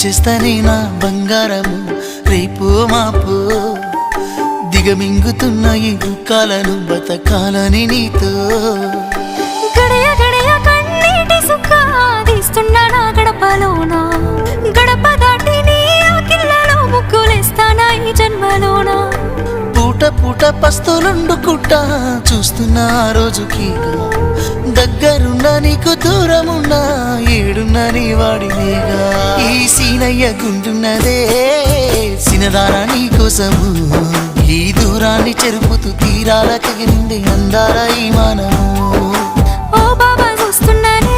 చేస్తానే నా బంగారము రేపు మాపు దిగమింగుతున్న ఈ దుఃఖాలను బతకాలని నీతో గడయ గడయ కన్నీటి సుఖ తీస్తున్నా నా గడపలోనా గడప దాటి నీ ఆకిళ్ళలో ముగ్గులేస్తానా ఈ జన్మలోనా పూట పూట పస్తులుండుకుంటా చూస్తున్నా ఆ రోజుకి దగ్గరున్నా నీకు దూరమున్నా ఏడున్నా నీ వాడినేగా ఈ సీనయ్య గుంటున్నదే సినదారా నీ కోసము ఈ దూరాన్ని చెరుపుతూ తీరాల తెగినింది అందాల ఈ మానము ఓ బాబా చూస్తున్నానే